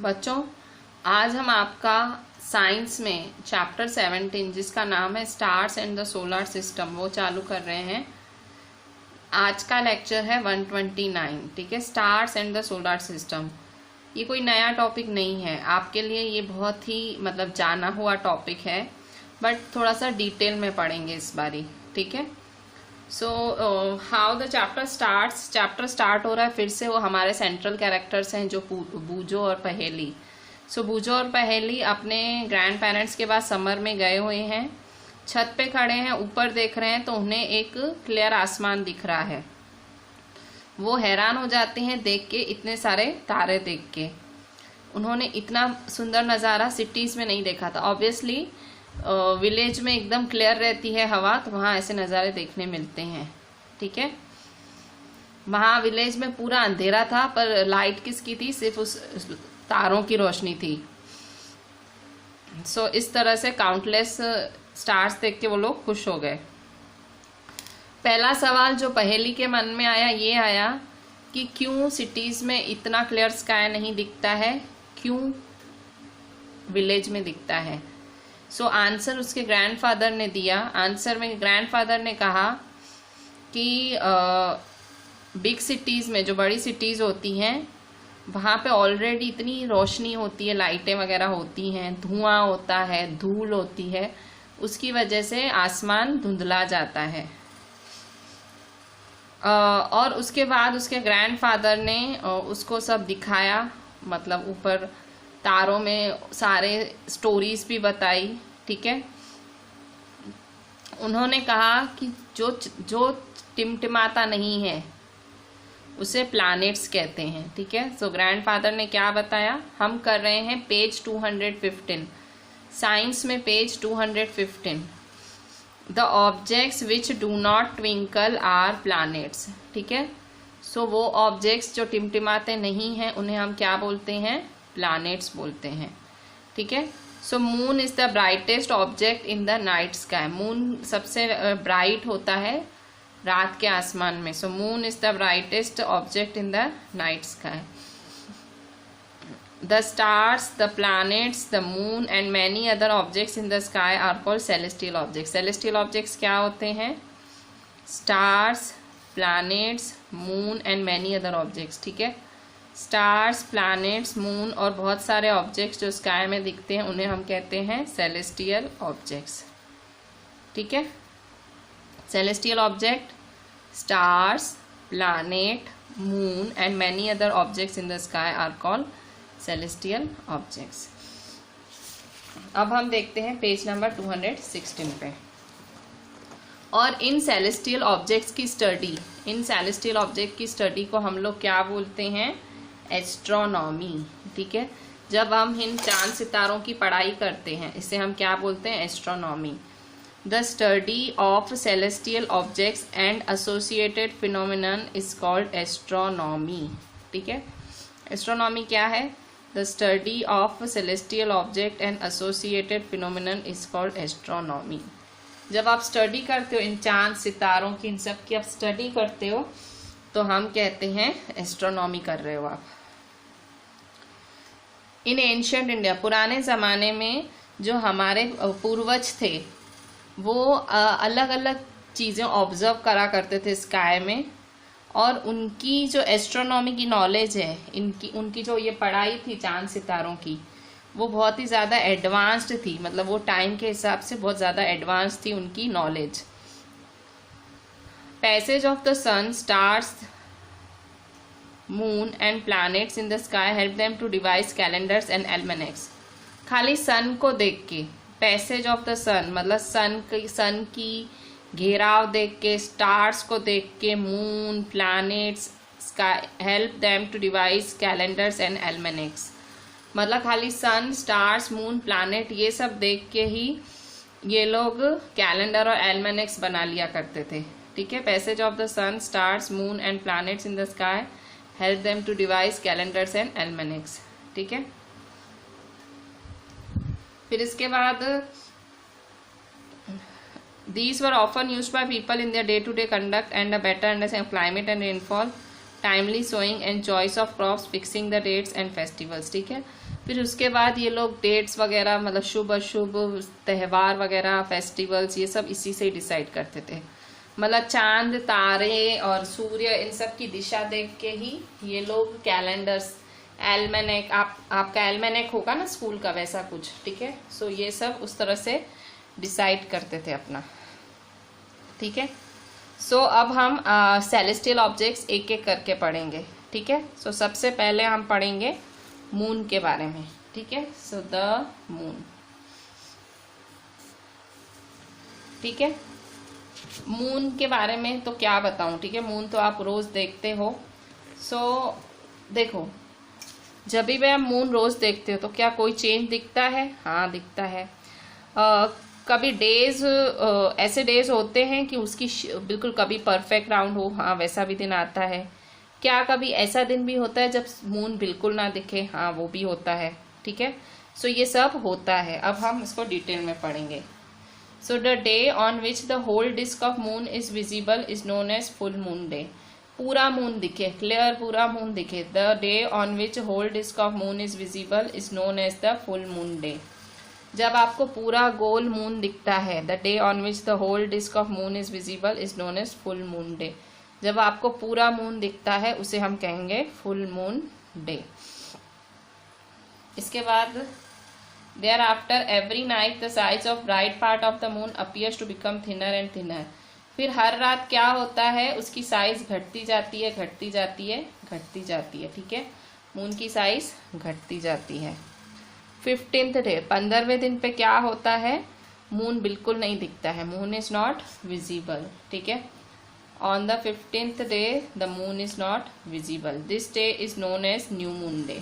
बच्चों, आज हम आपका साइंस में चैप्टर 17 जिसका नाम है stars and the solar system वो चालू कर रहे हैं। आज का लेक्चर है 129। ठीक है, stars and the solar system. ये कोई नया टॉपिक नहीं है आपके लिए, ये बहुत ही जाना हुआ टॉपिक है, बट थोड़ा सा डिटेल में पढ़ेंगे इस बारी। ठीक है, so how the chapter starts. Chapter start हो रहा है फिर से। वो हमारे सेंट्रल कैरेक्टर्स हैं जो बूजो और पहेली। सो बूजो और पहेली अपने ग्रैंड पेरेंट्स के पास समर में गए हुए हैं, छत पे खड़े हैं, ऊपर देख रहे हैं तो उन्हें एक क्लियर आसमान दिख रहा है। वो हैरान हो जाते हैं देख के, इतने सारे तारे देख के। उन्होंने इतना सुंदर नज़ारा सिटीज़ में नहीं देखा था। ऑब्वियसली विलेज में एकदम क्लियर रहती है हवा, तो वहाँ ऐसे नज़ारे देखने मिलते हैं। ठीक है, वहाँ विलेज में पूरा अंधेरा था, पर लाइट किसकी थी? सिर्फ उस तारों की रोशनी थी। सो इस तरह से काउंटलेस स्टार्स देख के वो लोग खुश हो गए। पहला सवाल जो पहेली के मन में आया ये आया कि क्यों सिटीज़ में इतना क्लियर स्काई नहीं दिखता है, क्यों विलेज में दिखता है। सो आंसर उसके ग्रैंडफादर ने दिया। आंसर में ग्रैंडफादर ने कहा कि बिग सिटीज़ में, जो बड़ी सिटीज़ होती हैं, वहाँ पे ऑलरेडी इतनी रोशनी होती है, लाइटें वगैरह होती हैं, धुआं होता है, धूल होती है, उसकी वजह से आसमान धुंधला जाता है। और उसके बाद उसके ग्रैंडफादर ने उसको सब दिखाया, मतलब ऊपर तारों में सारे स्टोरीज भी बताई। ठीक है, उन्होंने कहा कि जो टिमटिमाता नहीं है उसे प्लैनेट्स कहते हैं। ठीक है, सो ग्रैंडफादर ने क्या बताया, हम कर रहे हैं पेज 215, साइंस में page 215। The objects which do not twinkle are planets. ठीक है, सो वो ऑब्जेक्ट्स जो टिमटिमाते नहीं हैं उन्हें हम क्या बोलते हैं? प्लैनेट्स बोलते हैं। ठीक है, so moon is the brightest object in the night sky. Moon सबसे ब्राइट होता है रात के आसमान में। So moon is the brightest object in the night sky. The stars, the planets, the moon and many other objects in the sky are called celestial objects. Celestial objects क्या होते हैं? Stars, planets, moon and many other objects. ठीक है, stars, planets, moon और बहुत सारे objects जो sky में दिखते हैं उन्हें हम कहते हैं सेलेस्टियल ऑब्जेक्ट्स। ठीक है, celestial object, stars, planet, moon and many other objects in the sky are called celestial objects. अब हम देखते हैं पेज नंबर 216 पे। और इन सेलेस्टियल ऑब्जेक्ट्स की स्टडी, इन सेलेस्टियल ऑब्जेक्ट की स्टडी को हम लोग क्या बोलते हैं? एस्ट्रोनॉमी। ठीक है, जब हम इन चांद सितारों की पढ़ाई करते हैं इसे हम क्या बोलते हैं? Astronomy. The study of celestial objects and associated phenomenon is called astronomy. ठीक है, एस्ट्रोनॉमी क्या है? The study of celestial object and associated phenomenon is called astronomy. जब आप स्टडी करते हो इन चांद सितारों की, इन सब की आप स्टडी करते हो तो हम कहते हैं एस्ट्रोनॉमी कर रहे हो आप। इन एंशिएंट इंडिया, पुराने ज़माने में जो हमारे पूर्वज थे वो अलग अलग चीज़ें ऑब्जर्व करा करते थे स्काई में, और उनकी जो एस्ट्रोनॉमी की नॉलेज है, उनकी जो ये पढ़ाई थी चांद सितारों की, वो बहुत ही ज़्यादा एडवांस्ड थी। मतलब वो टाइम के हिसाब से बहुत ज़्यादा एडवांस थी उनकी knowledge. Passage of the sun, stars, moon and planets in the sky help them to devise calendars and almanacs. खाली सन को देख के, पैसेज ऑफ द सन मतलब सन की घेराव देख के, स्टार्स को देख के, moon, planets, sky help them to devise calendars and almanacs. मतलब खाली सन, स्टार्स, मून, प्लैनेट ये सब देख के ही ये लोग कैलेंडर और एल्मेनेक्स बना लिया करते थे। ठीक है, passage of the sun, stars, moon and planets in the sky help them to devise calendars and almanacs. ठीक है, फिर इसके बाद these were often used by people in their day-to-day conduct and a better understanding of climate and rainfall, timely sowing and choice of crops, fixing the dates and festivals. ठीक है, फिर उसके बाद ये लोग डेट्स वगैरह मतलब शुभ अशुभ त्यौहार वगैरह फेस्टिवल्स ये सब इसी से डिसाइड करते थे। मतलब चांद तारे और सूर्य इन सब की दिशा देख के ही ये लोग कैलेंडर्स एल्मेनेक आपका एल्मेनेक होगा ना स्कूल का वैसा कुछ, ठीक है। सो ये सब उस तरह से डिसाइड करते थे अपना, ठीक है। सो अब हम सेलेस्टियल ऑब्जेक्ट्स एक एक करके पढ़ेंगे, ठीक है। सो सबसे पहले हम पढ़ेंगे मून के बारे में, ठीक है। सो द मून, ठीक है। मून के बारे में तो क्या बताऊं, ठीक है। मून तो आप रोज देखते हो। सो देखो, जब भी आप मून रोज देखते हो तो क्या कोई चेंज दिखता है? हाँ दिखता है। कभी डेज ऐसे डेज होते हैं कि उसकी बिल्कुल कभी परफेक्ट राउंड हो, हाँ वैसा भी दिन आता है। क्या कभी ऐसा दिन भी होता है जब मून बिल्कुल ना दिखे? हाँ वो भी होता है, ठीक है। सो ये सब होता है। अब हम इसको डिटेल में पढ़ेंगे। So the day on which the whole disc of moon is visible is known as full moon day. पूरा मून दिखे, क्लियर पूरा मून दिखे, the day on which whole disc of moon is visible is known as the full moon day. जब आपको पूरा गोल moon दिखता है, the day on which the whole disc of moon is visible is known as full moon day. जब आपको पूरा moon दिखता है उसे हम कहेंगे फुल मून डे। इसके बाद thereafter every night the size of bright part of the moon appears to become thinner and thinner. फिर हर रात क्या होता है, उसकी साइज घटती जाती है, घटती जाती है, घटती जाती है, ठीक है। मून की साइज घटती जाती है। 15th डे, 15वें दिन पे क्या होता है, मून बिल्कुल नहीं दिखता है, मून इज नॉट विजिबल, ठीक है। On the 15th day the moon is not visible, this day is known as new moon day,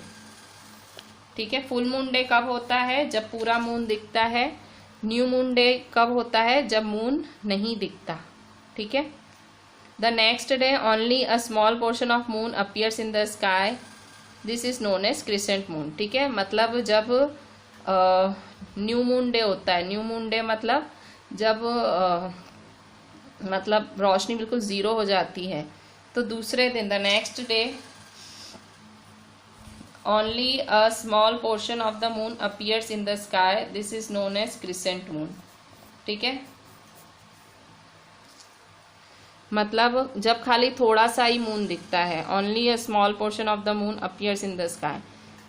ठीक है। फुल मून डे कब होता है? जब पूरा मून दिखता है। न्यू मून डे कब होता है? जब मून नहीं दिखता, ठीक है। The next day only a small portion of moon appears in the sky, this is known as crescent moon, ठीक है। मतलब जब न्यू मून डे होता है, न्यू मून डे मतलब जब मतलब रोशनी बिल्कुल जीरो हो जाती है, तो दूसरे दिन the next day only a small portion of the moon appears in the sky, this is known as crescent moon, ठीक है। मतलब जब खाली थोड़ा सा ही मून दिखता है, only a small portion of the moon appears in the sky,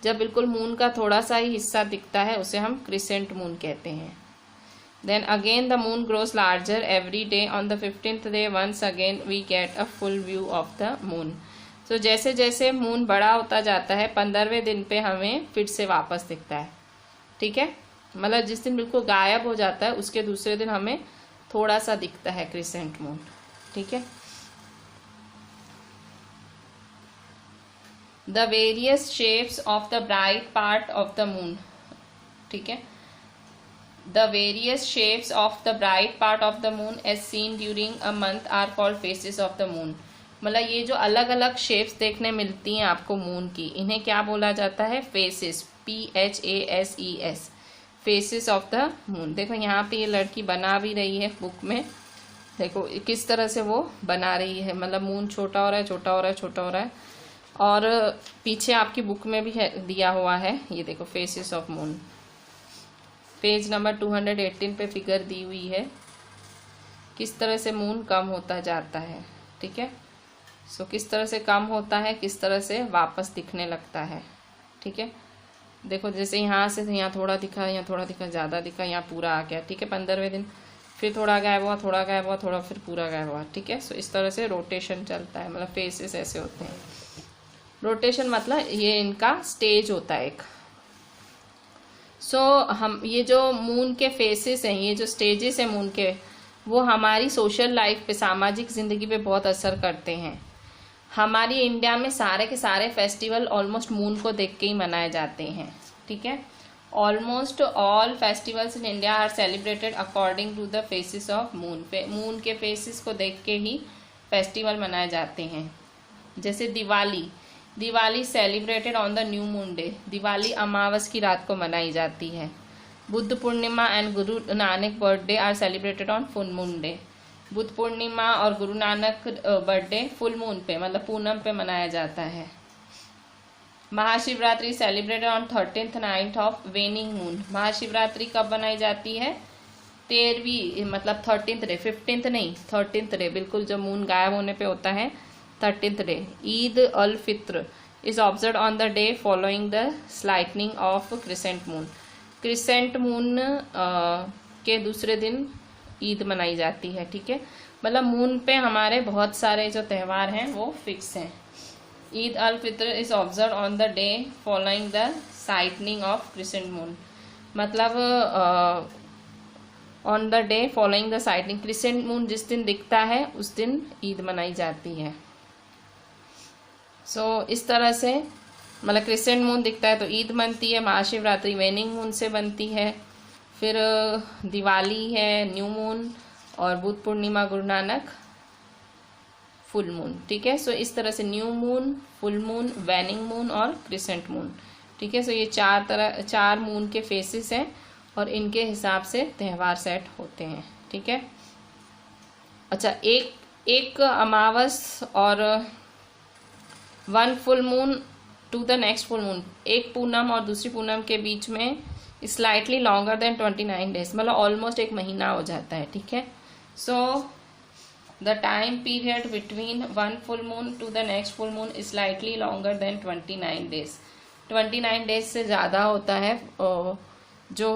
जब बिल्कुल मून का थोड़ा सा ही हिस्सा दिखता है उसे हम क्रिसेंट मून कहते हैं। Then again the moon grows larger every day on the 15th day, once again we get a full view of the moon. तो जैसे जैसे मून बड़ा होता जाता है 15वें दिन पे हमें फिर से वापस दिखता है, ठीक है। मतलब जिस दिन बिल्कुल गायब हो जाता है उसके दूसरे दिन हमें थोड़ा सा दिखता है क्रिसेंट मून, ठीक है। The various shapes of the bright part of the moon, ठीक है। The various shapes of the bright part of the moon as seen during a month are called phases of the moon. मतलब ये जो अलग अलग shapes देखने मिलती हैं आपको मून की, इन्हें क्या बोला जाता है? Faces, PHASES, faces of the moon. देखो यहाँ पे ये लड़की बना भी रही है बुक में, देखो किस तरह से वो बना रही है। मतलब मून छोटा हो रहा है, छोटा हो रहा है, छोटा हो रहा है। और पीछे आपकी बुक में भी है, दिया हुआ है, ये देखो faces of moon. Page number 218 पे फिगर दी हुई है किस तरह से मून कम होता जाता है, ठीक है। सो किस तरह से कम होता है, किस तरह से वापस दिखने लगता है, ठीक है। देखो जैसे यहाँ से यहाँ थोड़ा दिखा, यहाँ थोड़ा दिखा, ज़्यादा दिखा, यहाँ पूरा आ गया, ठीक है। 15वें दिन फिर थोड़ा गायब हुआ, थोड़ा गायब हुआ, थोड़ा फिर पूरा गायब हुआ, ठीक है। सो इस तरह से रोटेशन चलता है। मतलब फेसेस ऐसे होते हैं। रोटेशन मतलब ये इनका स्टेज होता है एक। सो हम ये जो मून के फेसेस हैं, ये जो स्टेजेस हैं मून के, वो हमारी सोशल लाइफ पे, सामाजिक ज़िंदगी पे बहुत असर करते हैं। हमारी इंडिया में सारे के सारे फेस्टिवल ऑलमोस्ट मून को देख के ही मनाए जाते हैं, ठीक है। Almost all festivals in India are celebrated according to the phases of moon. Moon के फेसेस को देख के ही फेस्टिवल मनाए जाते हैं। जैसे Diwali, Diwali celebrated on the new moon day, Diwali अमावस की रात को मनाई जाती है। Buddha Purnima and Guru Nanak birthday are celebrated on full moon day. Buddha Purnima और Guru Nanak birthday full moon पे मतलब पूनम पे मनाया जाता है। Mahashivratri celebrated on 13th night of वेनिंग moon. Mahashivratri कब बनाई जाती है? 13वीं, मतलब 13th डे, 15th नहीं, 13th डे, बिल्कुल जब मून गायब होने पे होता है 13th day. Eid al Fitr is observe on the day following the sighting of crescent moon. Crescent moon के दूसरे दिन ईद मनाई जाती है, ठीक है। मतलब मून पे हमारे बहुत सारे जो त्यौहार हैं वो फिक्स हैं। Eid al Fitr is observe on the day following the sighting of crescent moon, मतलब on the day following the sighting, crescent moon जिस दिन दिखता है उस दिन ईद मनाई जाती है। इस तरह से मतलब क्रिसेंट मून दिखता है तो ईद बनती है, महाशिवरात्रि वेनिंग मून से बनती है, फिर दिवाली है न्यू मून, और बुद्ध पूर्णिमा गुरु नानक फुल मून, ठीक है। इस तरह से new moon, full moon, वेनिंग moon और क्रिसेंट मून, ठीक है। ये चार मून के फेसेस हैं और इनके हिसाब से त्यौहार सेट होते हैं, ठीक है। अच्छा, एक अमावस और one full moon to the next full moon, एक पूनम और दूसरी पूनम के बीच में स्लाइटली लॉन्गर देन 29 डेज, मतलब ऑलमोस्ट एक महीना हो जाता है, ठीक है। The time period between one full moon to the next full moon is slightly longer than 29 days. 29 days से ज़्यादा होता है जो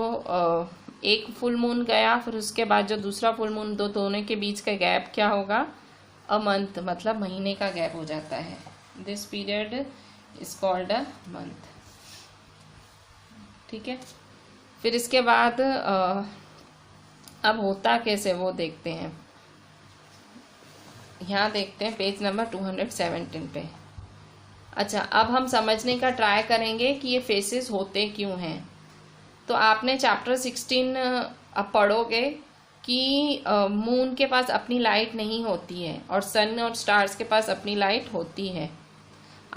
एक फुल मून गया फिर उसके बाद जो दूसरा फुल मून, दोनों के बीच का गैप क्या होगा? अ मंथ, मतलब महीने का गैप हो जाता है। This period is called a month, ठीक है। फिर इसके बाद अब होता कैसे वो देखते हैं। यहाँ देखते हैं पेज नंबर 217 पे। अच्छा, अब हम समझने का ट्राई करेंगे कि ये फेसेस होते क्यों हैं। तो आपने चैप्टर 16 अब पढ़ोगे कि मून के पास अपनी लाइट नहीं होती है और सन और स्टार्स के पास अपनी लाइट होती है।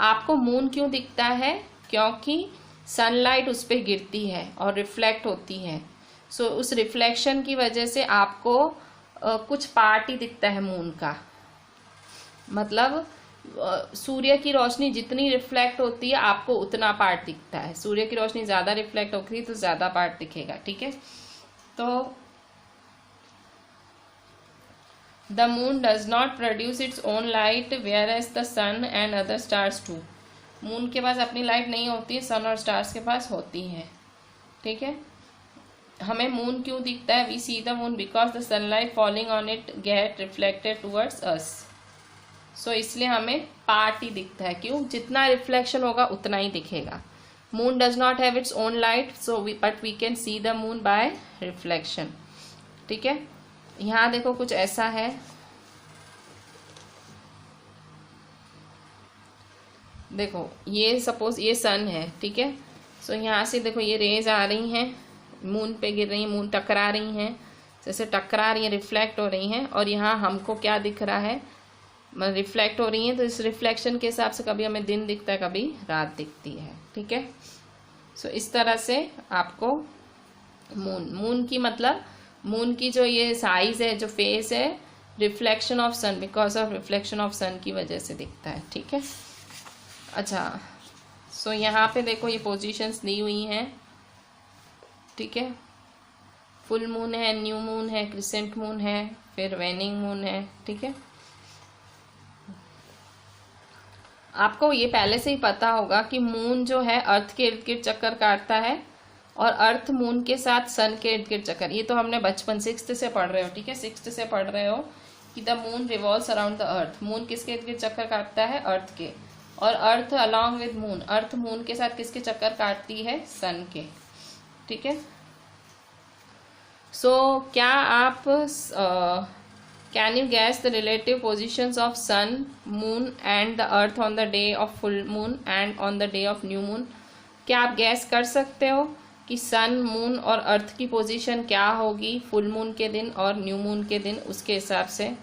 आपको मून क्यों दिखता है? क्योंकि सनलाइट उस पर गिरती है और रिफ्लेक्ट होती है। उस रिफ्लेक्शन की वजह से आपको कुछ पार्ट ही दिखता है मून का, मतलब सूर्य की रोशनी जितनी रिफ्लेक्ट होती है आपको उतना पार्ट दिखता है। सूर्य की रोशनी ज़्यादा रिफ्लेक्ट होगी तो ज़्यादा पार्ट दिखेगा, ठीक है। तो the moon does not produce its own light whereas the sun and other stars too. Moon के पास अपनी लाइट नहीं होती है, सन और स्टार्स के पास होती है, ठीक है। हमें मून क्यों दिखता है? We see the moon because the sunlight falling on it get reflected towards us. इसलिए हमें पार्ट ही दिखता है। क्यों? जितना रिफ्लेक्शन होगा उतना ही दिखेगा। Moon does not have its own light but we can see the moon by reflection, ठीक है। यहाँ देखो कुछ ऐसा है, देखो ये सपोज ये सन है, ठीक है। यहाँ से देखो ये रेज आ रही हैं, मून पे गिर रही हैं, मून टकरा रही हैं, जैसे टकरा रही हैं, रिफ्लेक्ट हो रही हैं, और यहाँ हमको क्या दिख रहा है? रिफ्लेक्ट हो रही हैं। तो इस रिफ्लेक्शन के हिसाब से कभी हमें दिन दिखता है, कभी रात दिखती है, ठीक है। इस तरह से आपको मून की मतलब मून की जो ये साइज है, जो फेस है, reflection of sun, because of reflection of sun की वजह से दिखता है, ठीक है। अच्छा, यहाँ पे देखो ये पोजीशंस दी हुई हैं, ठीक है। फुल मून है, न्यू मून है, क्रिसेंट मून है, फिर वेनिंग मून है, ठीक है। आपको ये पहले से ही पता होगा कि मून जो है अर्थ के इर्द गिर्द चक्कर काटता है और अर्थ मून के साथ सन के इर्द गिर्द चक्कर, ये तो हमने बचपन 6th से पढ़ रहे हो, ठीक है। 6th से पढ़ रहे हो कि the moon revolves around the earth. Moon किसके इर्द गिर्द चक्कर काटता है? अर्थ के। और earth along with moon, earth moon के साथ किसके चक्कर काटती है? सन के, ठीक है। क्या आप can you guess the relative positions of sun, moon and the earth on the day of full moon and on the day of new moon? क्या आप गैस कर सकते हो कि सन, मून और अर्थ की पोजीशन क्या होगी फुल मून के दिन और न्यू मून के दिन? उसके हिसाब से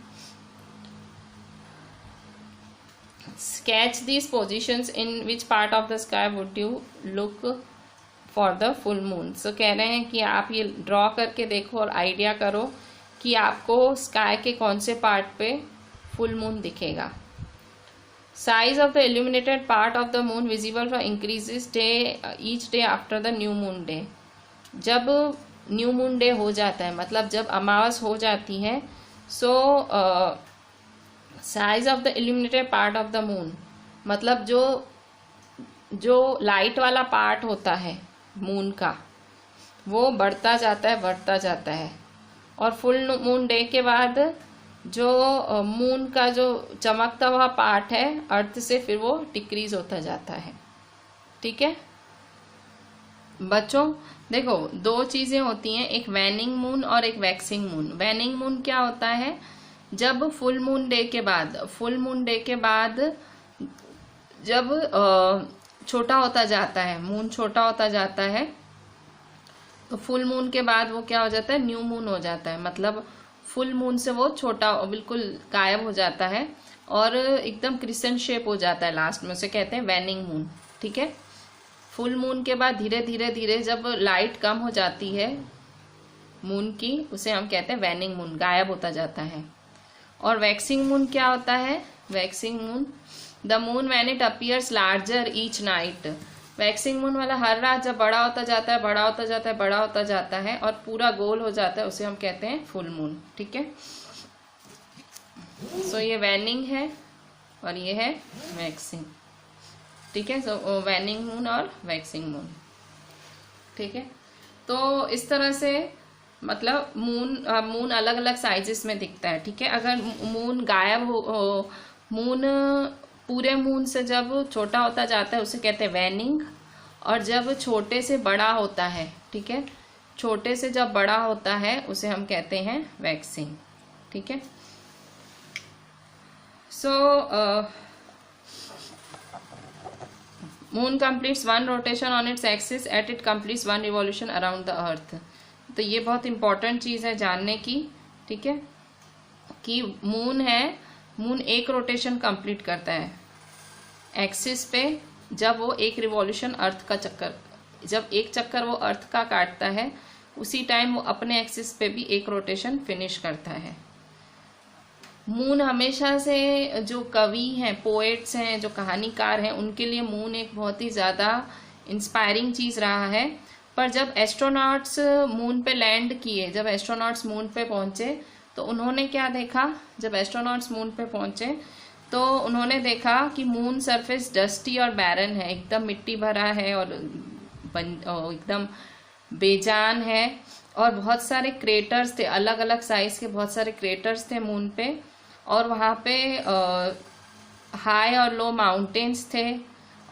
sketch these positions in which part of the sky would you look for the full moon। कह रहे हैं कि आप ये ड्रॉ करके देखो और आइडिया करो कि आपको स्काई के कौन से पार्ट पे फुल मून दिखेगा। Size of the illuminated part of the moon visible from increases day each day after the new moon day. जब न्यू मून डे हो जाता है, मतलब जब अमावस हो जाती है, so size of the illuminated part of the moon, मतलब जो लाइट वाला पार्ट होता है मून का, वो बढ़ता जाता है। और फुल मून डे के बाद जो मून का जो चमकता हुआ पार्ट है अर्थ से, फिर वो डिक्रीज होता जाता है। ठीक है बच्चों, देखो दो चीजें होती हैं, एक वैनिंग मून और एक वैक्सिंग मून। वैनिंग मून क्या होता है, जब फुल मून डे के बाद जब छोटा होता जाता है, मून छोटा होता जाता है, तो फुल मून के बाद वो क्या हो जाता है, न्यू मून हो जाता है। मतलब फुल मून से वो छोटा बिल्कुल गायब हो जाता है और एकदम क्रिसेंट शेप हो जाता है लास्ट में, उसे कहते हैं वैनिंग मून। ठीक है, फुल मून के बाद धीरे धीरे जब लाइट कम हो जाती है मून की, उसे हम कहते हैं वैनिंग मून, गायब होता जाता है। और वैक्सिंग मून क्या होता है, waxing moon the moon when it appears larger each night. Waxing moon वाला हर रात जब बड़ा होता जाता है और पूरा गोल हो जाता है, उसे हम कहते हैं फुल मून। ठीक है, सो ये वैनिंग है और ये है वैक्सिंग। ठीक है, सो वैनिंग मून और वैक्सिंग मून। ठीक है, तो इस तरह से मतलब मून अलग अलग साइजेस में दिखता है। ठीक है, अगर मून गायब हो, मून पूरे मून से जब छोटा होता जाता है उसे कहते हैं वैनिंग, और जब छोटे से बड़ा होता है, ठीक है, छोटे से जब बड़ा होता है उसे हम कहते हैं वैक्सिंग। ठीक है, so moon completes one rotation on its axis at it completes one revolution around the earth. तो ये बहुत इंपॉर्टेंट चीज है जानने की। ठीक है, कि मून एक रोटेशन कंप्लीट करता है एक्सिस पे, जब वो एक रिवॉल्यूशन अर्थ का चक्कर, जब एक चक्कर वो अर्थ का काटता है, उसी टाइम वो अपने एक्सिस पे भी एक रोटेशन फिनिश करता है। मून हमेशा से जो कवि हैं, पोएट्स हैं, जो कहानीकार हैं, उनके लिए मून एक बहुत ही ज़्यादा इंस्पायरिंग चीज़ रहा है। पर जब एस्ट्रोनॉट्स मून पे लैंड किए, जब एस्ट्रोनॉट्स मून पे पहुंचे, तो उन्होंने क्या देखा, जब एस्ट्रोनॉट्स मून पे पहुंचे तो उन्होंने देखा कि मून सरफेस डस्टी और बैरन है, एकदम मिट्टी भरा है और एकदम बेजान है, और बहुत सारे क्रेटर्स थे, अलग अलग साइज के बहुत सारे क्रेटर्स थे मून पे, और वहाँ पे हाई और लो माउंटेन्स थे,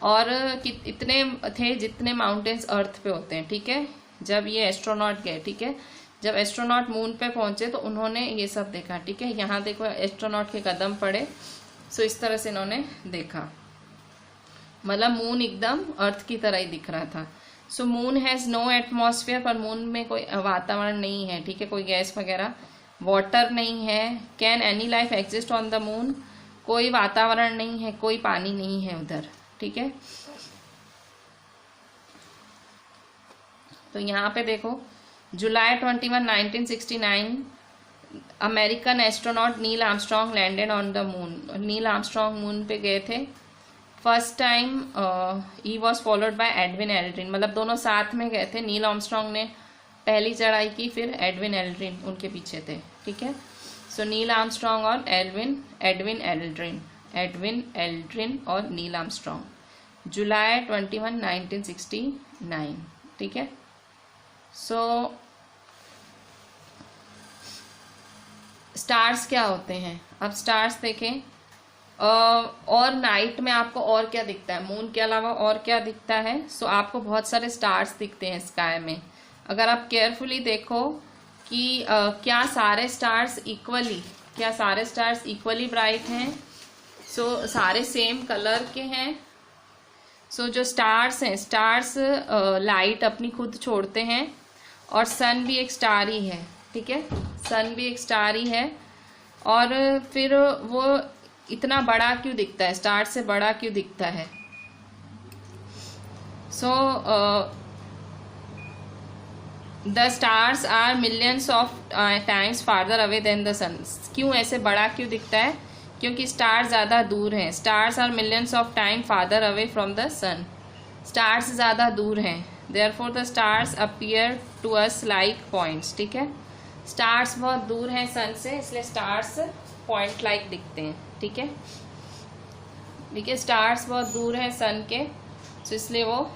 और इतने थे जितने माउंटेन्स अर्थ पे होते हैं। ठीक है, जब ये एस्ट्रोनॉट गए, ठीक है, जब एस्ट्रोनॉट मून पे पहुंचे तो उन्होंने ये सब देखा। ठीक है, यहाँ देखो एस्ट्रोनॉट के कदम पड़े, सो इस तरह से इन्होंने देखा, मतलब मून एकदम अर्थ की तरह ही दिख रहा था। सो मून हैज़ नो एटमॉस्फेयर, पर मून में कोई वातावरण नहीं है। ठीक है, कोई गैस वगैरह, वाटर नहीं है। Can any life exist on the moon, कोई वातावरण नहीं है, कोई पानी नहीं है उधर। ठीक है, तो यहाँ पे देखो जुलाई 21, 1969 American astronaut Neil Armstrong landed on the moon. Neil Armstrong moon पे गए थे first time. He was followed by Edwin Aldrin, मतलब दोनों साथ में गए थे। नील आर्मस्ट्रॉन्ग ने पहली चढ़ाई की, फिर एडविन एल्ड्रिन उनके पीछे थे। ठीक है, सो नील आर्मस्ट्रॉन्ग और एडविन एल्ड्रिन और नील आर्मस्ट्रॉन्ग, जुलाई 21, 1969। ठीक है, सो स्टार्स क्या होते हैं, अब स्टार्स देखें। और नाइट में आपको और क्या दिखता है, मून के अलावा और क्या दिखता है? सो आपको बहुत सारे स्टार्स दिखते हैं स्काई में। अगर आप केयरफुली देखो कि क्या सारे स्टार्स इक्वली ब्राइट हैं, सो सारे सेम कलर के हैं। सो जो स्टार्स हैं, स्टार्स लाइट अपनी खुद छोड़ते हैं, और सन भी एक स्टार ही है। ठीक है, सन भी एक स्टार ही है, और फिर वो इतना बड़ा क्यों दिखता है, स्टार से बड़ा क्यों दिखता है? So the stars are millions of times farther away than the sun. क्यों ऐसे बड़ा क्यों दिखता है? क्योंकि स्टार ज़्यादा दूर हैं। Stars are millions of time farther away from the sun. Stars ज़्यादा दूर हैं, therefore the stars appear to us like points. ठीक है, स्टार्स बहुत दूर हैं सन से, इसलिए स्टार्स पॉइंट लाइक दिखते हैं। ठीक है, देखिए स्टार्स बहुत दूर हैं सन के, तो इसलिए वो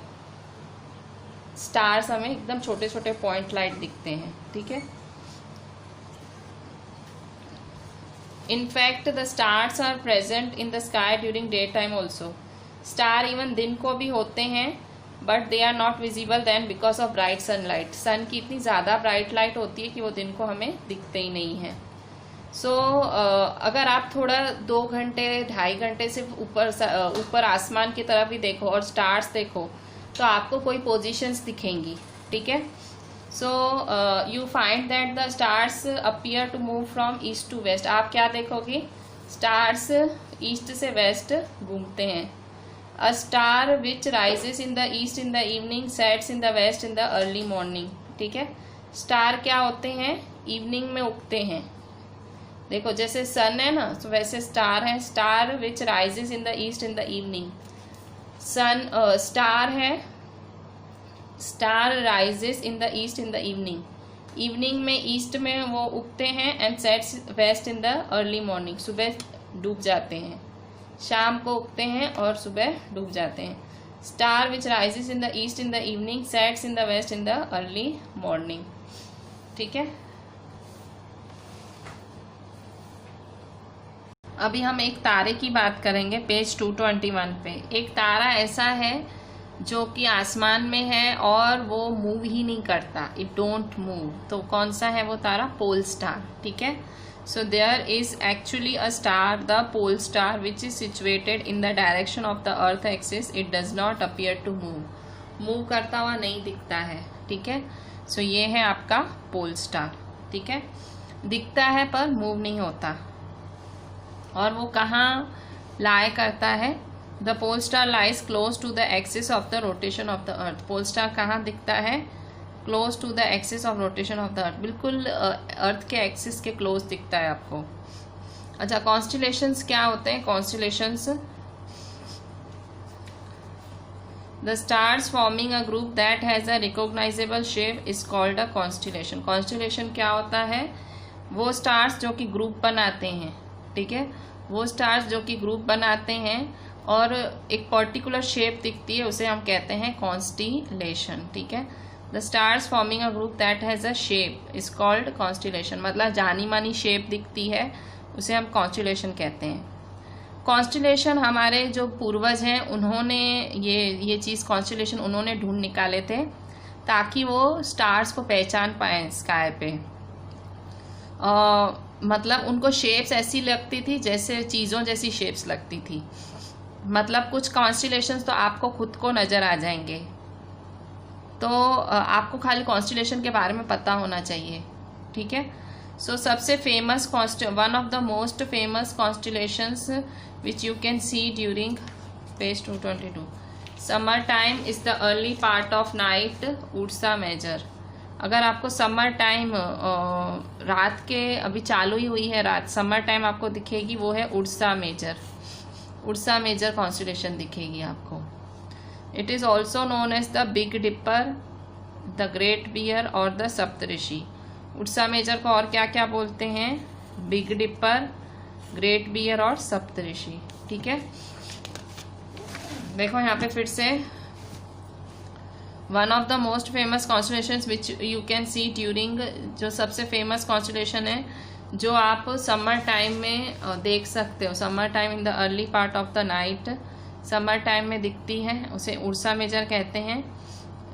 स्टार्स हमें एकदम छोटे छोटे पॉइंट लाइट दिखते हैं। ठीक है, in fact the stars are present in the sky during day time also. Star even दिन को भी होते हैं, but they are not visible then because of bright sunlight. Sun की इतनी ज़्यादा ब्राइट लाइट होती है कि वो दिन को हमें दिखते ही नहीं है। सो अगर आप थोड़ा 2 घंटे 2.5 घंटे सिर्फ ऊपर आसमान की तरफ ही देखो और स्टार्स देखो, तो आपको कोई पोजीशंस दिखेंगी। ठीक है, so you find that the stars appear to move from east to west. आप क्या देखोगे, स्टार्स ईस्ट से वेस्ट घूमते हैं। A star which rises in the east in the evening sets in the west in the early morning. ठीक है, star क्या होते हैं, इवनिंग में उगते हैं। देखो जैसे सन है ना, तो वैसे स्टार है। Star which rises in the east in the evening. Sun star है, star rises in the east in the evening. Evening में ईस्ट में वो उगते हैं। And sets west in the early morning, सुबह डूब जाते हैं। शाम को उगते हैं और सुबह डूब जाते हैं। Star which rises in the east in the evening sets in the west in the early morning. ठीक है, अभी हम एक तारे की बात करेंगे पेज 221 पे। एक तारा ऐसा है जो कि आसमान में है और वो मूव ही नहीं करता, इट डोंट मूव। तो कौन सा है वो तारा, पोल स्टार। ठीक है, so there is actually a star, the pole star, which is situated in the direction of the earth axis. It does not appear to move करता हुआ नहीं दिखता है। ठीक है, सो ये है आपका पोल स्टार। ठीक है, दिखता है पर मूव नहीं होता। और वो कहाँ लाए करता है, the pole star lies close to the axis of the rotation of the earth. Pole star कहाँ दिखता है, close to the axis of rotation of the earth, बिल्कुल अर्थ के एक्सिस के क्लोज दिखता है आपको। अच्छा, कॉन्स्टिलेशंस क्या होते हैं, constellations the stars forming a group that has a recognisable shape is called a constellation. Constellation क्या होता है, वो स्टार्स जो कि ग्रुप बनाते हैं। ठीक है, वो स्टार्स जो कि ग्रुप बनाते हैं और एक पर्टिकुलर शेप दिखती है, उसे हम कहते हैं कॉन्स्टिलेशन। ठीक है, the stars forming a group that has a shape is called constellation. मतलब जानी मानी शेप दिखती है, उसे हम कॉन्स्टिलेशन कहते हैं। कॉन्स्टिलेशन हमारे जो पूर्वज हैं उन्होंने ये चीज़ कॉन्स्टिलेशन उन्होंने ढूंढ निकाले थे ताकि वो स्टार्स को पहचान पाएँ स्काई पे। मतलब उनको शेप्स ऐसी लगती थी जैसे चीज़ों जैसी शेप्स लगती थी। मतलब कुछ कॉन्स्टिलेशंस तो आपको खुद को नज़र आ जाएंगे। तो आपको खाली कॉन्स्टिलेशन के बारे में पता होना चाहिए। ठीक है, सो सबसे famous one of the most famous constellations which you can see during page 222। Summer time is the early part of night Ursa Major. अगर आपको समर टाइम रात के अभी चालू ही हुई है रात, समर टाइम आपको दिखेगी, वो है Ursa Major. Ursa Major constellation दिखेगी आपको। It is also known as the Big Dipper, the Great Bear और द सप्तऋषि। उर्सा मेजर को और क्या क्या बोलते हैं, बिग डिपर, ग्रेट बियर और सप्तऋषि। ठीक है, देखो यहाँ पे फिर से one of the most famous constellations which you can see during, जो सबसे फेमस कॉन्स्टिलेशन है जो आप समर टाइम में देख सकते हो। Summer time in the early part of the night, summer time में दिखती है, उसे उर्सा मेजर कहते हैं।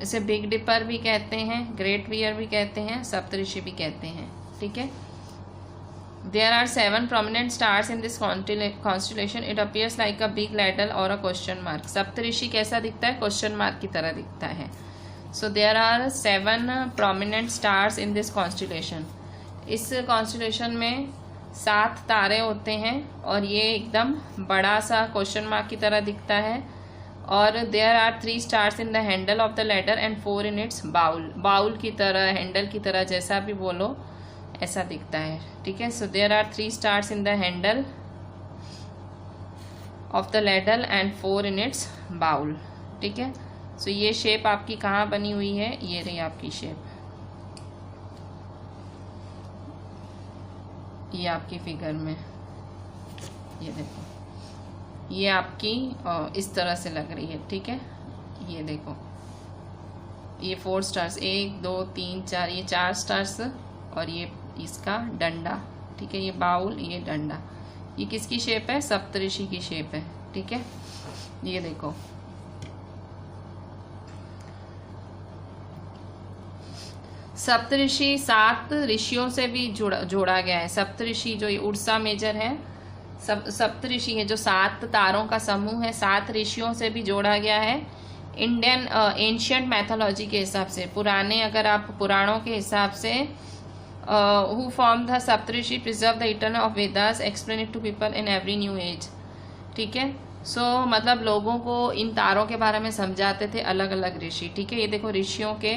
इसे बिग डिपर भी कहते हैं, ग्रेट बियर भी कहते हैं, सप्तऋषि भी कहते हैं। ठीक है, there are 7 prominent stars in this constellation. It appears like a big ladle or a question mark. सप्तऋषि कैसा दिखता है, क्वेश्चन मार्क की तरह दिखता है। So there are 7 prominent stars in this constellation. इस कॉन्स्टिलेशन में 7 तारे होते हैं और ये एकदम बड़ा सा क्वेश्चन मार्क की तरह दिखता है। और there are 3 stars in the handle of the ladder and 4 in its bowl. Bowl की तरह, हैंडल की तरह, जैसा भी बोलो ऐसा दिखता है। ठीक है, so there are 3 stars in the handle of the ladle and 4 in its bowl. ठीक है, सो ये शेप आपकी कहाँ बनी हुई है, ये रही आपकी शेप, ये आपकी फिगर में, ये देखो, ये आपकी इस तरह से लग रही है। ठीक है, ये देखो, ये 4 स्टार्स, 1 2 3 4, ये 4 स्टार्स, और ये इसका डंडा। ठीक है, ये बाउल, ये डंडा, ये किसकी शेप है, सप्तऋषि की शेप है। ठीक है, ये देखो, सप्तऋषि 7 ऋषियों से भी जोड़ा गया है। सप्तऋषि जो ये उड़सा मेजर है, सप्तऋषि है जो 7 तारों का समूह है, 7 ऋषियों से भी जोड़ा गया है। इंडियन एंशियंट मैथोलॉजी के हिसाब से, पुराने अगर आप पुराणों के हिसाब से, who form the Saptarishi preserve the eternal of Vedas, explain it to people in every new age. ठीक है, सो मतलब लोगों को इन तारों के बारे में समझाते थे अलग अलग ऋषि। ठीक है, ये देखो ऋषियों के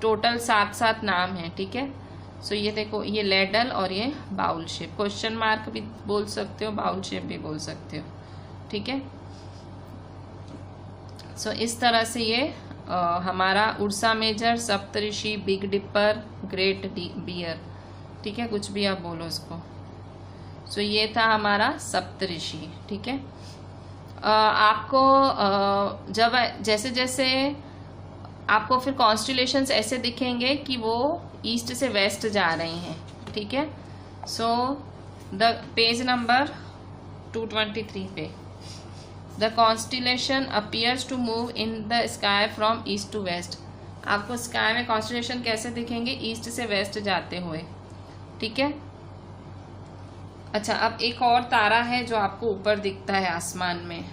टोटल 7 नाम हैं। ठीक है, सो ये देखो, ये लैडल और ये बाउल शेप, क्वेश्चन मार्क भी बोल सकते हो, बाउल शेप भी बोल सकते हो। ठीक है, सो इस तरह से ये हमारा उड़सा मेजर, सप्तऋषि, बिग डिपर, ग्रेट बियर, ठीक है, कुछ भी आप बोलो इसको। सो ये था हमारा सप्तऋषि। ठीक है, आपको जब जैसे जैसे आपको फिर कॉन्स्टिलेशंस ऐसे दिखेंगे कि वो ईस्ट से वेस्ट जा रहे हैं। ठीक है, सो द पेज नंबर 223 पे, the constellation appears to move in the sky from east to west. आपको स्काई में कॉन्स्टिलेशन कैसे दिखेंगे, ईस्ट से वेस्ट जाते हुए। ठीक है, अच्छा, अब एक और तारा है जो आपको ऊपर दिखता है आसमान में,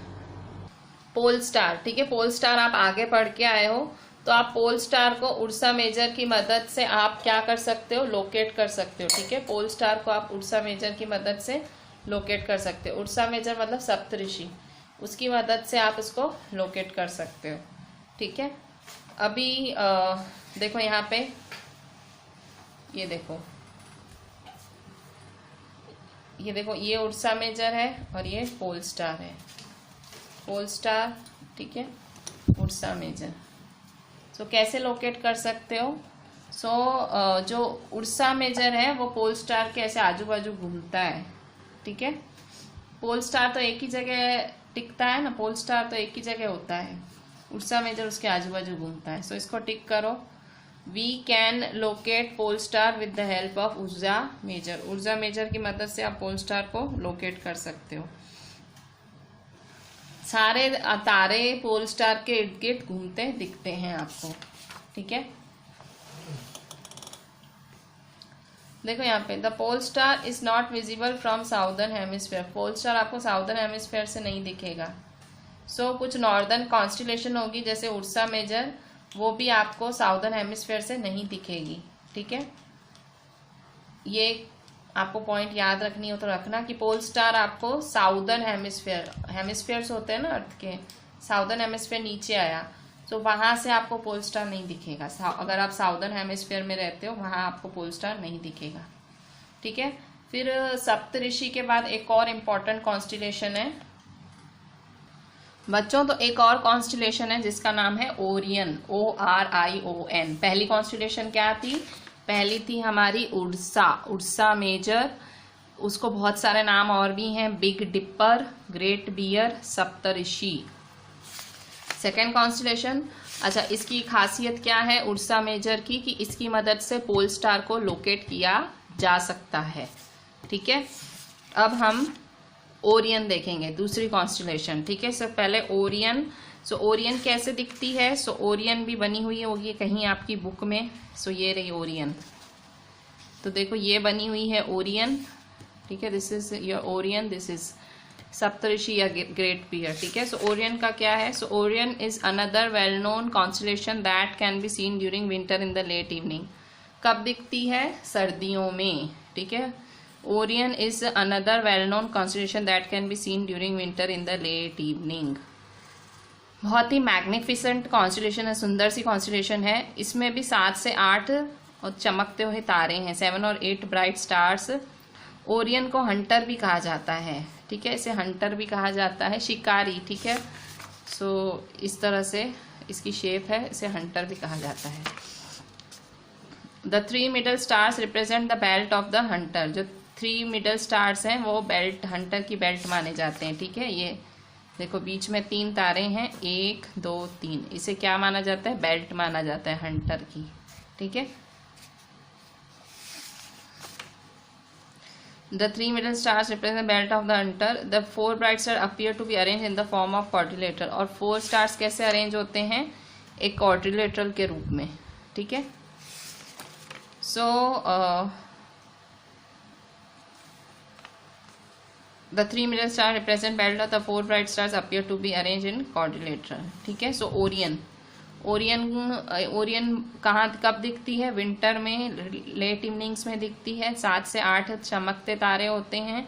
पोल स्टार। ठीक है, पोल स्टार आप आगे पढ़ के आए हो, तो आप पोल स्टार को उड़सा मेजर की मदद से आप क्या कर सकते हो, लोकेट कर सकते हो। ठीक है, पोल स्टार को आप उड़सा मेजर की मदद से लोकेट कर सकते हो। उड़सा मेजर मतलब सप्तऋषि, उसकी मदद से आप उसको लोकेट कर सकते हो। ठीक है, अभी देखो यहाँ पे, ये देखो, ये देखो, ये उड़सा मेजर है और ये पोल स्टार है, पोल स्टार। ठीक है, उड़सा मेजर। सो कैसे लोकेट कर सकते हो, जो उड़सा मेजर है वो पोल स्टार के ऐसे आजू बाजू घूमता है। ठीक है, पोल स्टार तो एक ही जगह टिकता है ना, पोल स्टार तो एक ही जगह होता है, उड़सा मेजर उसके आजू बाजू घूमता है। सो इसको टिक करो, we can locate pole star with the help of Ursa Major. Ursa Major की मदद से आप पोल स्टार को लोकेट कर सकते हो। सारे तारे पोल स्टार के इर्द गिर्द घूमते दिखते हैं आपको। ठीक है, देखो यहाँ पे, the pole star is not visible from southern hemisphere. Pole star आपको साउदर्न हेमिस्फेयर से नहीं दिखेगा। सो कुछ नॉर्दर्न कॉन्स्टिलेशन होगी जैसे उड़सा मेजर, वो भी आपको साउदर्न हेमिस्फेयर से नहीं दिखेगी। ठीक है, ये आपको पॉइंट याद रखनी हो तो रखना कि पोल स्टार आपको साउदर्न हेमिस्फेयर्स होते हैं ना अर्थ के, साउदर्न हेमिस्फेयर नीचे आया, तो वहां से आपको पोल स्टार नहीं दिखेगा। अगर आप साउदर्न हेमिस्फेयर में रहते हो वहां आपको पोल स्टार नहीं दिखेगा। ठीक है, फिर सप्तऋषि के बाद एक और इम्पॉर्टेंट कॉन्स्टिलेशन है बच्चों, तो एक और कॉन्स्टिलेशन है जिसका नाम है ओरियन, ORION। पहली कॉन्स्टिलेशन क्या थी, पहली थी हमारी उड़सा मेजर, उसको बहुत सारे नाम और भी हैं, बिग डिपर, ग्रेट बियर, सप्तऋषि। सेकेंड कॉन्स्टिलेशन, अच्छा, इसकी खासियत क्या है उड़सा मेजर की, कि इसकी मदद से पोल स्टार को लोकेट किया जा सकता है। ठीक है, अब हम ओरियन देखेंगे, दूसरी कॉन्स्टिलेशन। ठीक है, सो पहले ओरियन। सो ओरियन कैसे दिखती है, सो ओरियन भी बनी हुई होगी कहीं आपकी बुक में। सो ये रही ओरियन, तो देखो ये बनी हुई है ओरियन। ठीक है, this is your Orion, this is Saptarishi या ग्रेट बियर। ठीक है, सो ओरियन का क्या है, so Orion is another well known constellation that can be seen during winter in the late evening. कब दिखती है, सर्दियों में। ठीक है, Orion is another well known constellation that can be seen during winter in the late evening. बहुत ही magnificent constellation है, सुंदर सी कॉन्स्टिलेशन है। इसमें भी 7 से 8 और चमकते हुए तारे हैं, 7 और 8 ब्राइट स्टार्स। ओरियन को हंटर भी कहा जाता है। ठीक है। इसे हंटर भी कहा जाता है, शिकारी, ठीक है। सो इस तरह से इसकी शेप है, इसे हंटर भी कहा जाता है। The 3 middle stars represent the belt of the Hunter. जो 3 मिडल स्टार्स हैं वो बेल्ट, हंटर की बेल्ट माने जाते हैं, ठीक है। ये देखो बीच में 3 तारे हैं, 1 2 3, इसे क्या माना जाता है? बेल्ट माना जाता है हंटर की, ठीक है। The 3 middle stars represent the belt of the hunter. The 4 bright stars appear to be arranged in the form of quadrilateral. और 4 stars कैसे अरेंज होते हैं? एक क्वाड्रिलेटरल के रूप में, ठीक है। सो the 3 middle stars represent belt of the 4 bright stars appear to be arranged in quadrilateral, ठीक है। सो ओरियन कहाँ कब दिखती है? विंटर में, लेट इवनिंग्स में दिखती है। 7 से 8 चमकते तारे होते हैं।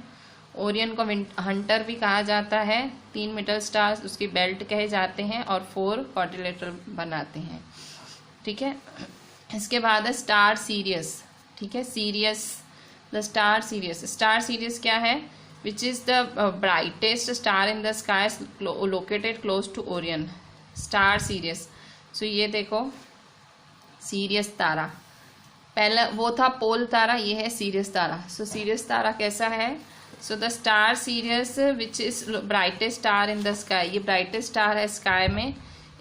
ओरियन को हंटर भी कहा जाता है। 3 मिडल स्टार्स उसकी बेल्ट कहे जाते हैं और 4 क्वाड्रिलेटरल बनाते हैं, ठीक है। इसके बाद है स्टार सीरियस, ठीक है। Sirius, the star Sirius. Star Sirius क्या है? Which is the brightest star in the sky located close to Orion. Star Sirius. So ये देखो सीरियस तारा, पहला वो था पोल तारा, ये है सीरियस तारा। सो सीरियस तारा कैसा है? So the star Sirius which is brightest star in the sky, ये ब्राइटेस्ट स्टार है स्काई में,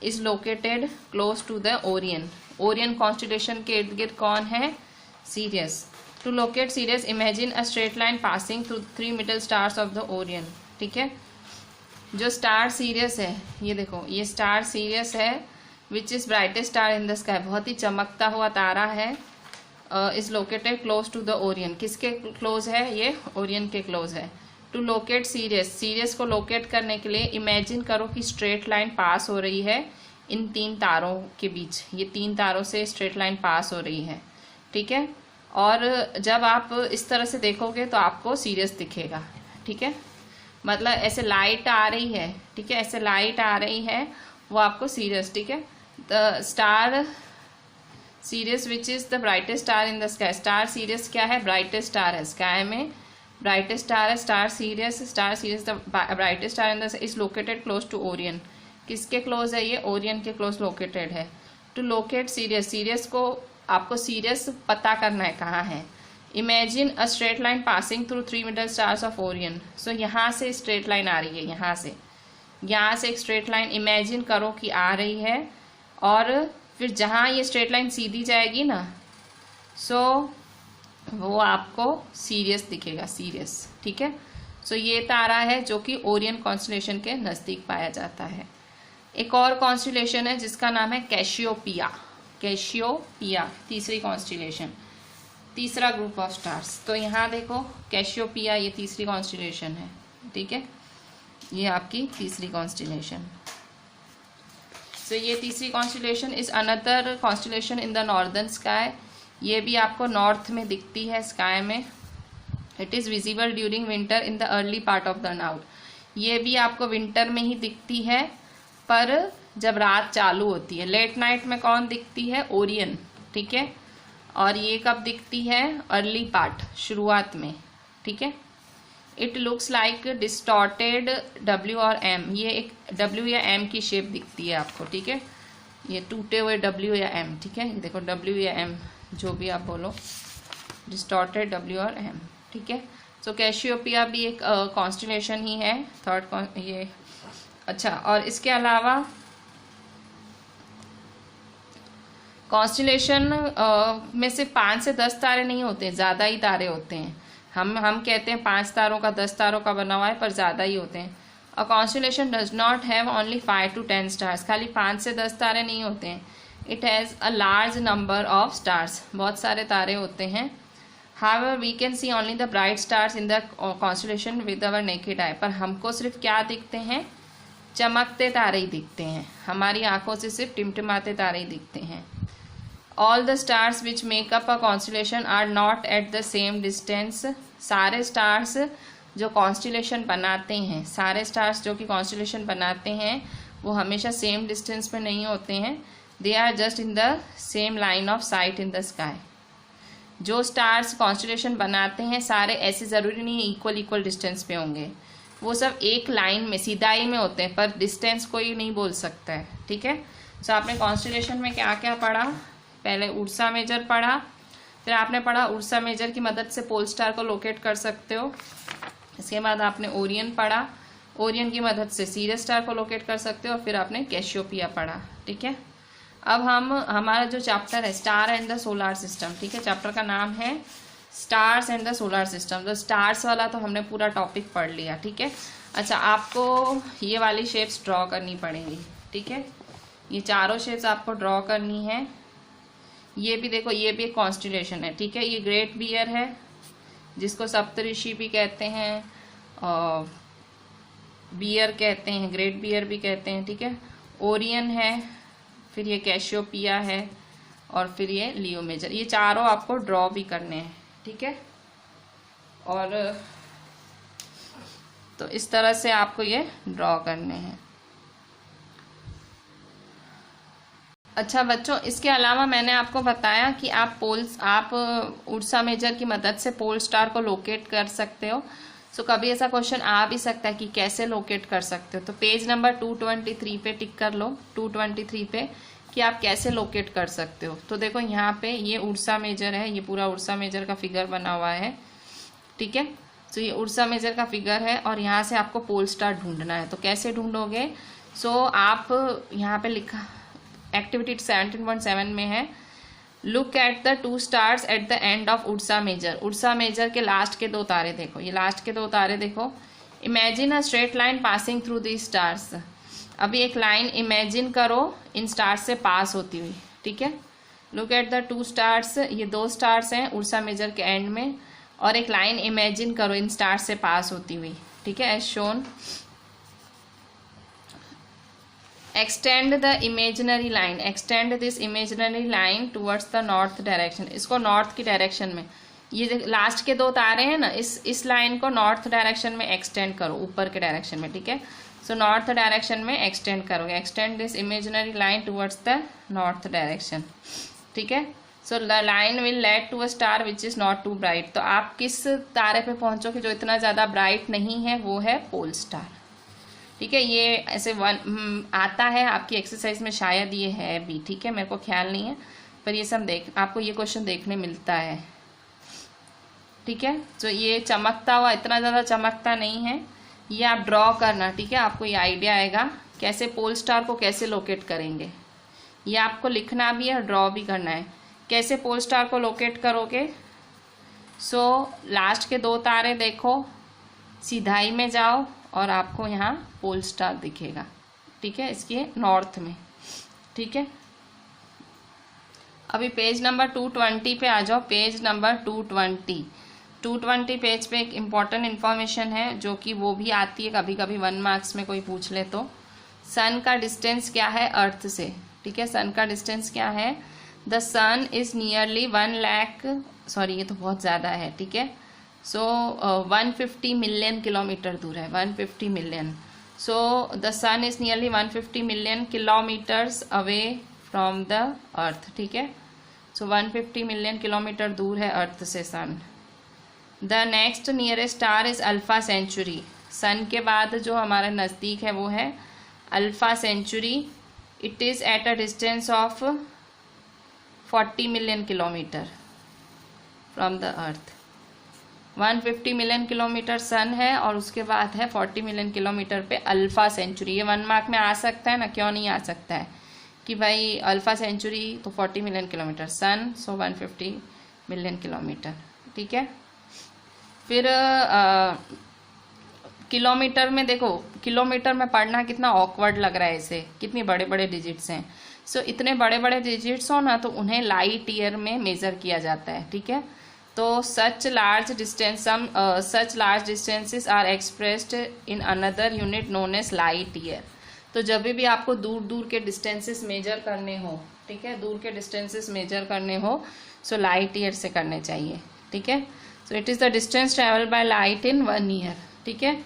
is located close to the Orion. Orion constellation के इर्द गिर्द कौन है? Sirius. To locate Sirius imagine a straight line passing through 3 middle stars of the Orion, ठीक है। जो स्टार सीरियस है, ये देखो ये स्टार सीरियस है, which is brightest star in the sky, बहुत ही चमकता हुआ तारा है। Is located close to the Orion, किसके क्लोज है? ये ओरियन के क्लोज है। टू लोकेट सीरियस, सीरियस को लोकेट करने के लिए इमेजिन करो कि स्ट्रेट लाइन पास हो रही है इन 3 तारों के बीच। ये 3 तारों से स्ट्रेट लाइन पास हो रही है, ठीक है। और जब आप इस तरह से देखोगे तो आपको सीरियस दिखेगा, ठीक है। मतलब ऐसे लाइट आ रही है, ठीक है, ऐसे लाइट आ रही है, वो आपको सीरियस, ठीक है। The star Sirius which is the brightest star in the sky. Star Sirius क्या है? ब्राइटेस्ट स्टार है स्काई में, ब्राइटेस्ट स्टार है star Sirius. Star Sirius the brightest star in the is located close to Orion, किसके close है? ये Orion के close located है। टू लोकेट सीरियस, सीरियस को आपको सीरियस पता करना है कहाँ है। Imagine a straight line passing through 3 middle stars of Orion. So यहाँ से स्ट्रेट लाइन आ रही है, यहाँ से एक स्ट्रेट लाइन इमेजिन करो कि आ रही है, और फिर जहाँ ये स्ट्रेट लाइन सीधी जाएगी ना, सो वो आपको सीरियस दिखेगा, सीरियस, ठीक है। सो ये तारा है जो कि ओरियन कॉन्स्टेलेशन के नज़दीक पाया जाता है। एक और कॉन्स्टेलेशन है जिसका नाम है कैशियोपिया। कैशियोपिया तीसरी कॉन्स्टेलेशन, तीसरा ग्रुप ऑफ स्टार्स। तो यहाँ देखो कैशियोपिया, ये तीसरी कॉन्स्टेलेशन है, ठीक है। ये आपकी तीसरी कॉन्स्टेलेशन। सो ये तीसरी constellation is another constellation in the northern sky. ये भी आपको नॉर्थ में दिखती है स्काई में। It is visible during winter in the early part of the night. ये भी आपको विंटर में ही दिखती है, पर जब रात चालू होती है। लेट नाइट में कौन दिखती है? ओरियन, ठीक है। और ये कब दिखती है? अर्ली पार्ट, शुरुआत में, ठीक है। It looks like distorted W और M, ये एक W या M की शेप दिखती है आपको, ठीक है। ये टूटे हुए W या M, ठीक है। देखो W या M जो भी आप बोलो, डिस्टॉर्टेड W और M, ठीक है। सो कैशियोपिया भी एक कॉन्स्टेलेशन ही है, थर्ड ये। अच्छा, और इसके अलावा कॉन्स्टेलेशन में सिर्फ 5 से 10 तारे नहीं होते, ज़्यादा ही तारे होते हैं। हम कहते हैं 5 तारों का 10 तारों का बना हुआ है, पर ज़्यादा ही होते हैं। A constellation does not have only 5 to 10 stars, खाली 5 से 10 तारे नहीं होते हैं। It has a large number of stars, बहुत सारे तारे होते हैं। However we can see only the bright stars in the constellation with our naked eye, पर हमको सिर्फ क्या दिखते हैं? चमकते तारे ही दिखते हैं, हमारी आंखों से सिर्फ टिमटिमाते तारे ही दिखते हैं। All the stars which make up a constellation are not at the same distance. सारे स्टार्स जो कॉन्स्टेलेशन बनाते हैं, सारे स्टार्स जो कि कॉन्स्टेलेशन बनाते हैं, वो हमेशा सेम डिस्टेंस पे नहीं होते हैं। They are just in the same line of sight in the sky. जो स्टार्स कॉन्स्टेलेशन बनाते हैं सारे ऐसे ज़रूरी नहीं इक्वल डिस्टेंस पे होंगे। वो सब एक लाइन में सीधाई में होते हैं, पर डिस्टेंस कोई नहीं बोल सकता है, ठीक है। सो आपने कॉन्स्टेलेशन में क्या क्या पढ़ा, पहले उर्सा मेजर पढ़ा, फिर आपने पढ़ा उर्सा मेजर की मदद से पोल स्टार को लोकेट कर सकते हो। इसके बाद आपने ओरियन पढ़ा, ओरियन की मदद से सीरियस स्टार को लोकेट कर सकते हो, और फिर आपने कैसियोपिया पढ़ा, ठीक है। अब हमारा जो चैप्टर है star and the solar system, ठीक है, चैप्टर का नाम है stars and the solar system. तो स्टार्स वाला तो हमने पूरा टॉपिक पढ़ लिया, ठीक है। अच्छा, आपको ये वाली शेप्स ड्रॉ करनी पड़ेंगी, ठीक है। ये चारों शेप्स आपको ड्रॉ करनी है। ये भी देखो, ये भी एक कॉन्स्टेलेशन है, ठीक है। ये ग्रेट बियर है जिसको सप्तऋषि भी कहते हैं, और बियर कहते हैं, ग्रेट बियर भी कहते हैं, ठीक है। ओरियन है, फिर ये कैसियोपिया है, और फिर ये लियो मेजर। ये चारों आपको ड्रॉ भी करने हैं, ठीक है। और तो इस तरह से आपको ये ड्रॉ करने हैं। अच्छा बच्चों, इसके अलावा मैंने आपको बताया कि आप उर्सा मेजर की मदद से पोल स्टार को लोकेट कर सकते हो। सो कभी ऐसा क्वेश्चन आ भी सकता है कि कैसे लोकेट कर सकते हो, तो पेज नंबर 223 पे टिक कर लो, 223 पे, कि आप कैसे लोकेट कर सकते हो। तो देखो यहाँ पे ये उर्सा मेजर है, ये पूरा उर्सा मेजर का फिगर बना हुआ है, ठीक है। तो ये उर्सा मेजर का फिगर है, और यहाँ से आपको पोल स्टार ढूंढना है। तो कैसे ढूंढोगे? सो आप यहाँ पे लिखा एक्टिविटी 17.7 में है, look at the 2 stars at the end of Ursa Major. Ursa Major के लास्ट के 2 तारे देखो, ये लास्ट के 2 तारे देखो। Imagine a straight line passing through the stars. अभी एक लाइन इमेजिन करो इन स्टार्स से पास होती हुई, ठीक है। लुक एट द 2 स्टार्स, ये 2 स्टार्स हैं उर्सा मेजर के एंड में, और एक लाइन इमेजिन करो इन स्टार्स से पास होती हुई, ठीक है, as shown. Extend the imaginary line, extend this imaginary line towards the north direction. इसको नॉर्थ की डायरेक्शन में, ये लास्ट के 2 तारे हैं ना, इस लाइन को नॉर्थ डायरेक्शन में एक्सटेंड करो, ऊपर के डायरेक्शन में, ठीक है। सो नॉर्थ डायरेक्शन में एक्सटेंड करोगे, extend this imaginary line towards the north direction, ठीक है। So the line will lead to a star which is not too bright. तो आप किस तारे पे पहुंचोगे जो इतना ज़्यादा ब्राइट नहीं है, वो है पोल स्टार, ठीक है। ये ऐसे आता है आपकी एक्सरसाइज में, शायद ये है भी, ठीक है, मेरे को ख्याल नहीं है, पर ये सब आपको ये क्वेश्चन देखने मिलता है, ठीक है। तो ये चमकता हुआ इतना ज़्यादा चमकता नहीं है, ये आप ड्रॉ करना, ठीक है। आपको ये आइडिया आएगा कैसे पोल स्टार को कैसे लोकेट करेंगे, ये आपको लिखना भी है और ड्रॉ भी करना है। कैसे पोल स्टार को लोकेट करोगे? सो लास्ट के 2 तारे देखो, सीधाई में जाओ, और आपको यहाँ पोल स्टार दिखेगा, ठीक है, इसके नॉर्थ में, ठीक है। अभी पेज नंबर 220 पे आ जाओ, पेज नंबर 220 पेज पे एक इम्पॉर्टेंट इन्फॉर्मेशन है, जो कि वो भी आती है कभी कभी 1 मार्क्स में कोई पूछ ले तो। सन का डिस्टेंस क्या है अर्थ से, ठीक है, सन का डिस्टेंस क्या है? The sun is nearly 1 lakh, sorry ये तो बहुत ज़्यादा है, ठीक है। सो 150 मिलियन किलोमीटर दूर है, 150 million. So the sun is nearly 150 million kilometres away from the earth, ठीक है। सो 150 मिलियन किलोमीटर दूर है अर्थ से sun. The next nearest star is alpha Centauri. Sun के बाद जो हमारा नज़दीक है वो है alpha Centauri. It is at a distance of 40 million kilometre from the earth. 150 million kilometre sun है, और उसके बाद है 40 मिलियन किलोमीटर पे अल्फा सेंचुरी। ये 1 मार्क में आ सकता है ना, क्यों नहीं आ सकता है कि भाई अल्फा सेंचुरी तो 40 मिलियन किलोमीटर, सन सो 150 मिलियन किलोमीटर, ठीक है। फिर किलोमीटर में देखो, किलोमीटर में पढ़ना कितना ऑकवर्ड लग रहा है इसे, कितनी बड़े बड़े डिजिट्स हैं। सो इतने बड़े बड़े डिजिट्स हो ना, तो उन्हें लाइट ईयर में मेज़र किया जाता है, ठीक है। तो such large distances are expressed in another unit known as light year. तो जब भी आपको दूर दूर के डिस्टेंसेस मेजर करने हो, ठीक है, दूर के डिस्टेंसेस मेजर करने हो, सो लाइट ईयर से करने चाहिए, ठीक है। So it is the distance travel by light in 1 year, ठीक है।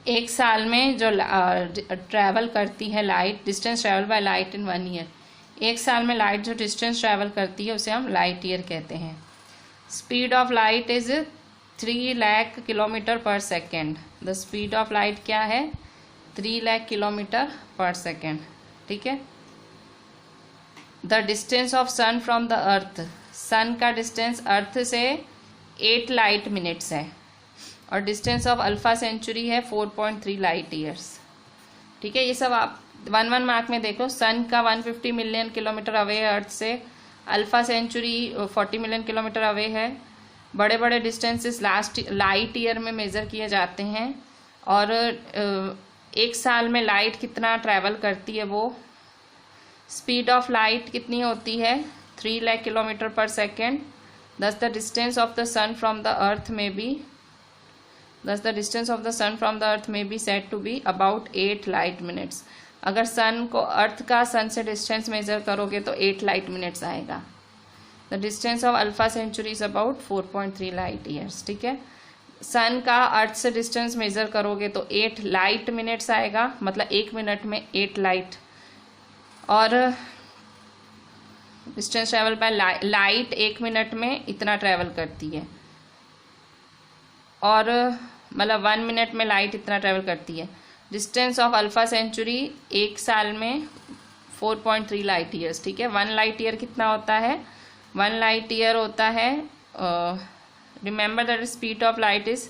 1 साल में जो ट्रैवल करती है light, distance travel by light in 1 year, 1 साल में लाइट जो डिस्टेंस ट्रैवल करती है उसे हम लाइट ईयर कहते हैं। Speed of light is 3 lakh kilometre per second. The speed of light क्या है? 3 लाख किलोमीटर पर सेकेंड। ठीक है। The distance of sun from the earth, sun का डिस्टेंस अर्थ से 8 लाइट मिनट्स है और डिस्टेंस ऑफ अल्फा सेंचुरी है 4.3 लाइट ईयर्स। ठीक है, ये सब आप 1 मार्क में देखो। सन का 150 मिलियन किलोमीटर अवे है अर्थ से, Alpha Centauri 40 million kilometre away है। बड़े बड़े डिस्टेंसेस लाइट ईयर में मेज़र किए जाते हैं और एक साल में लाइट कितना ट्रैवल करती है वो। स्पीड ऑफ लाइट कितनी होती है? 3 lakh kilometre per second. Thus the distance of the sun from the earth may be said to be about 8 light minutes. अगर सन को अर्थ का सन से डिस्टेंस मेजर करोगे तो 8 लाइट मिनट्स आएगा। The distance of Alpha Centauri is about 4.3 light years. ठीक है, सन का अर्थ से डिस्टेंस मेजर करोगे तो 8 लाइट मिनट्स आएगा, मतलब 1 मिनट में 8 लाइट। और distance travel by light 1 minute में इतना ट्रेवल करती है और मतलब 1 मिनट में लाइट इतना ट्रेवल करती है। डिस्टेंस ऑफ अल्फा सेंचुरी 1 साल में 4.3 लाइट ईयर्स। ठीक है, 1 लाइट ईयर कितना होता है? 1 लाइट ईयर होता है, remember that speed of light is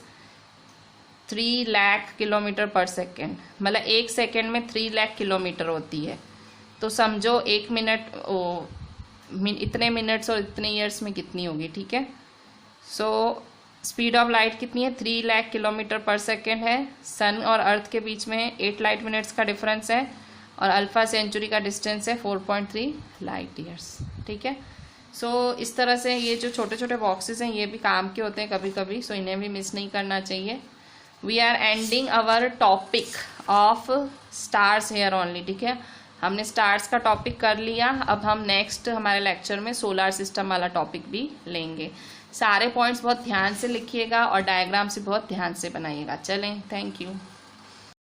3 lakh kilometre per second, मतलब 1 सेकेंड में 3 लाख किलोमीटर होती है। तो समझो 1 मिनट इतने मिनट्स और इतने ईयर्स में कितनी होगी। ठीक है, सो स्पीड ऑफ लाइट कितनी है? 3 लाख किलोमीटर पर सेकेंड है। सन और अर्थ के बीच में 8 लाइट मिनट्स का डिफरेंस है और अल्फा सेंचुरी का डिस्टेंस है 4.3 लाइट ईयर्स। ठीक है, सो इस तरह से ये जो छोटे छोटे बॉक्सेस हैं ये भी काम के होते हैं कभी कभी, सो इन्हें भी मिस नहीं करना चाहिए। We are ending our topic of stars here only. ठीक है, हमने स्टार्स का टॉपिक कर लिया, अब हम नेक्स्ट हमारे लेक्चर में सोलर सिस्टम वाला टॉपिक भी लेंगे। सारे पॉइंट्स बहुत ध्यान से लिखिएगा और डायग्राम से बहुत ध्यान से बनाइएगा। चलें, थैंक यू।